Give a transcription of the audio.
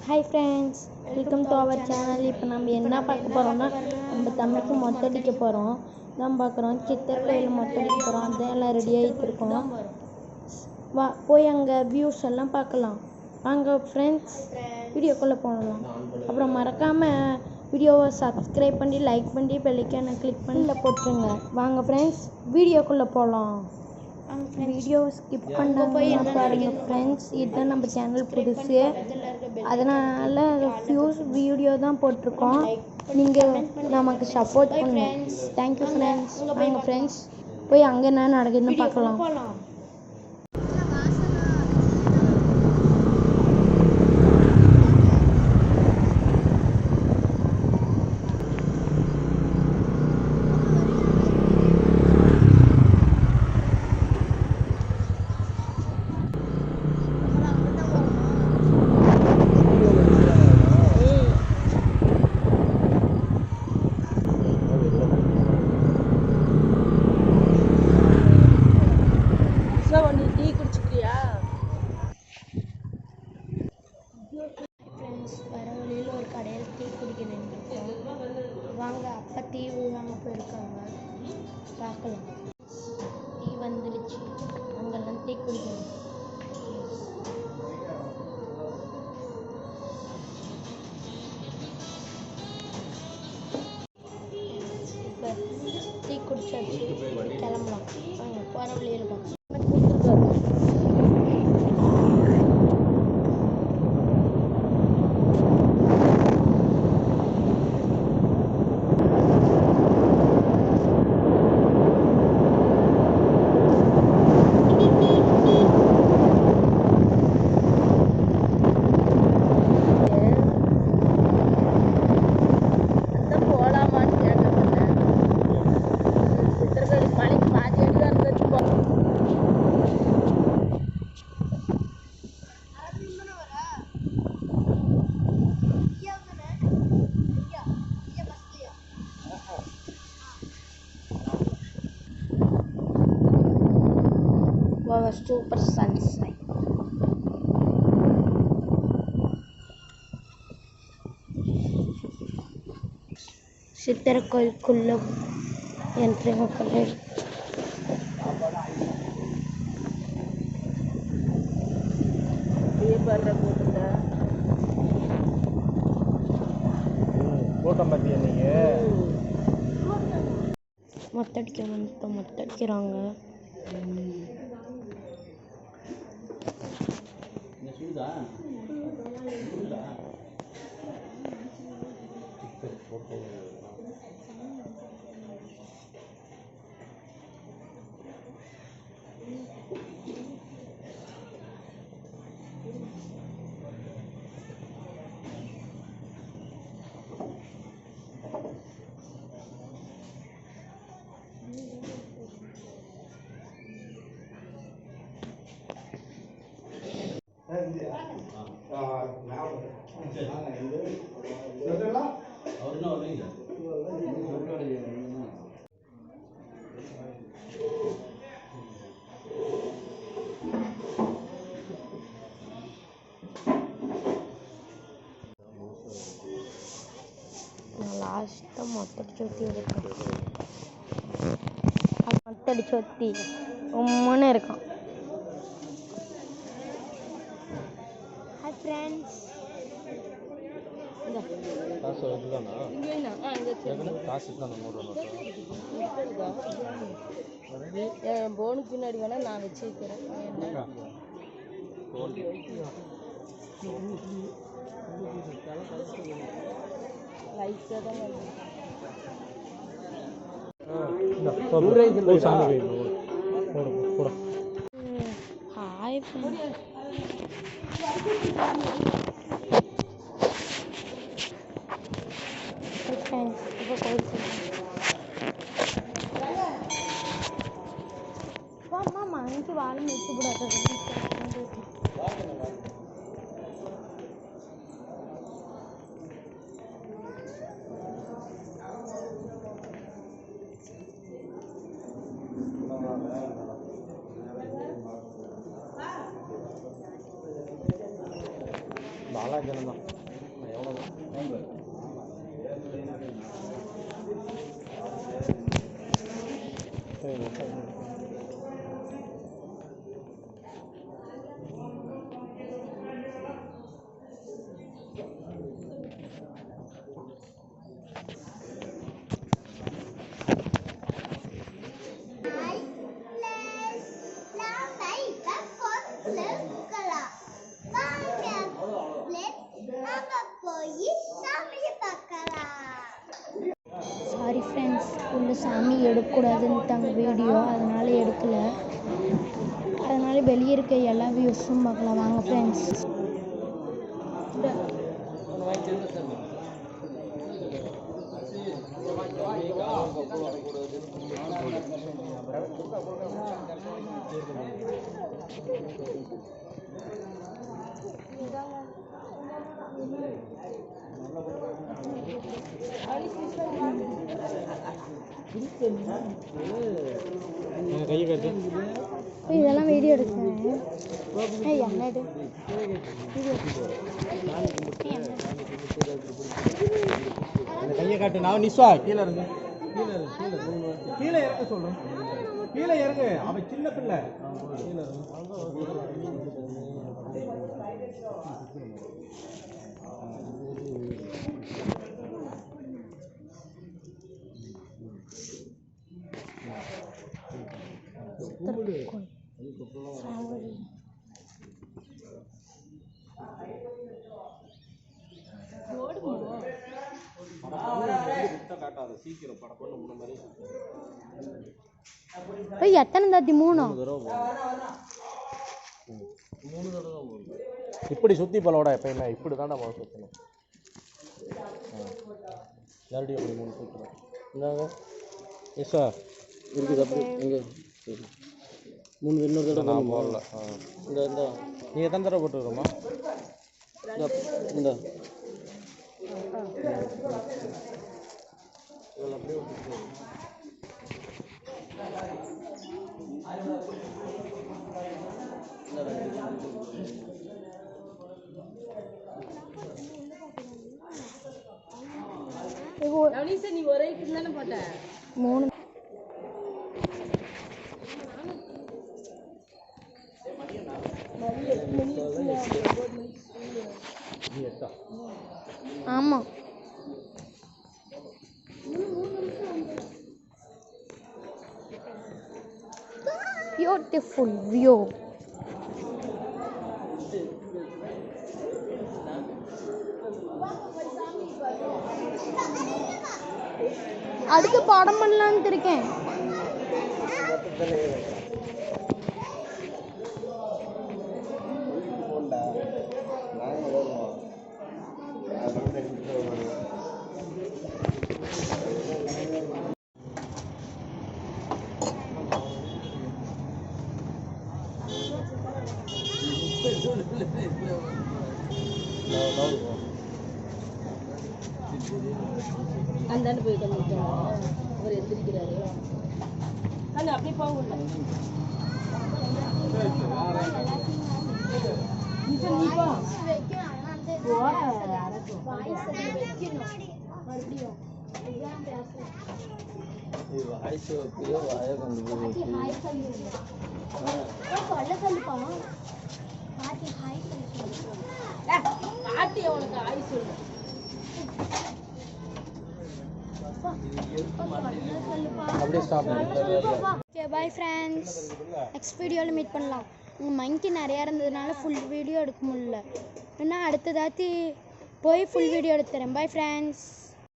Hi friends, welcome to our channel. இப்போ நம்ம என்ன பார்க்க போகிறோம்னா, நம்ம தம்பிக்கு மொத்தடிக்க போகிறோம். தான் பார்க்குறோம், சித்தர் கோயில் மொத்தடிக்க போகிறோம். அதான் எல்லாம் ரெடி ஆகிட்டு இருக்கோம். வா போய் அங்கே வியூஸ் எல்லாம் பார்க்கலாம். வாங்க ஃப்ரெண்ட்ஸ், வீடியோக்குள்ளே போகலாம். அப்புறம் மறக்காமல் வீடியோவை சப்ஸ்கிரைப் பண்ணி லைக் பண்ணி பெல்லைக்கான கிளிக் பண்ணி போட்டுருங்க. வாங்க ஃப்ரெண்ட்ஸ், வீடியோக்குள்ளே போகலாம். வீடியோ ஸ்கிப் பண்ணாமல் பாருங்கள் ஃப்ரெண்ட்ஸ். இதுதான் நம்ம சேனல் புதுசு, அதனால் ஃபியூஸ் வீடியோ தான் போட்டிருக்கோம். நீங்கள் நமக்கு சப்போர்ட் பண்ணுங்கள். Thank you friends. வாங்க ஃப்ரெண்ட்ஸ், போய் அங்கே என்ன நடக்குதுன்னு பார்க்கலாம். ஃப்ரெண்ட்ஸ், வர வழியில் ஒரு கடையில் டீ குடிக்க நின்றுருக்கோம். வாங்க, அப்பா டீ வாங்க போயிருக்காங்க, பார்க்கலாம். டீ வந்துடுச்சு, அங்கெல்லாம் டீ குடிக்கணும். இப்போ டீ குடிச்சாச்சு, கிளம்பலாம். வாங்க, போகிற வழியில் பார்க்கலாம். Super sunset. சித்தர் கோயிலுக்குள்ள என்ட்ரி மக்களே. மொத்தடிக்க வந்து மொத்தடிக்கிறாங்க. லாஸ்ட்டாக மொத்தடிச்சு ஊற்றி எடுக்கணும். மொத்தடிச்சு ஊற்றி ரொம்பன்னு இருக்கான். ஹாய் ஃப்ரெண்ட்ஸ், என் போனுக்கு பின்னாடி வேணா நான் வச்சுக்கிறேன். லைட்டாக தான் ஹாய் ஃப்ரெண்ட்ஸ். இப்போ கோயில் வாமா இங்கே வாழை வச்சு விடாது. பாலாஜி சாரி ஃப்ரெண்ட்ஸ், உள்ள சாமி எடுக்கக்கூடாதுன்ட்டாங்க வீடியோ, அதனால் எடுக்கலை. அதனால் வெளியே இருக்க எல்லா வியூஸும் பார்க்கலாம் வாங்க ஃப்ரெண்ட்ஸ். இதெல்லாம் வீடியோ எடுக்கிறேன். என்னது கையை காட்டு. நான் நிஸ்வா கீழே இருங்க. கீழே இறங்க சொல்றேன். கீழே இறங்க. அவன் சின்ன பிள்ளை. கீழே எத்தனை தாத்தி? 3 இப்படி சுத்தி போலோட எப்பயுமே இப்படி தான் நம்ம சுற்றணும். மறுபடியும் அப்படி 3 சுற்றணும். இந்தாங்க எஸ்ஸா இருக்குது. அப்படி எங்கே 3 இன்னொரு தடவை நான் போடல. இந்த நீ எத்தனை தடவை போட்டுருக்கோமா? இந்த அப்படியே நீ ஒரே தானே போட்ட 3 ஆமாம். Beautiful view. அதுக்கு படம் பண்ணலான்னு இருக்கேன். அந்தாண்டு போய் உட்காந்துருக்காங்க. அவர் எந்திரிக்கிறாரு. அண்ணா அப்படியே போக பாட்டி அவனுக்கு ஆய் சொல்லு. ஓகே பாய் ஃப்ரெண்ட்ஸ், நெக்ஸ்ட் வீடியோவில் மீட் பண்ணலாம். உங்கள் மங்கி நிறையா இருந்ததுனால ஃபுல் வீடியோ எடுக்க முடியல. இன்னும் அடுத்ததாத்தி போய் ஃபுல் வீடியோ எடுத்துறேன். Bye friends.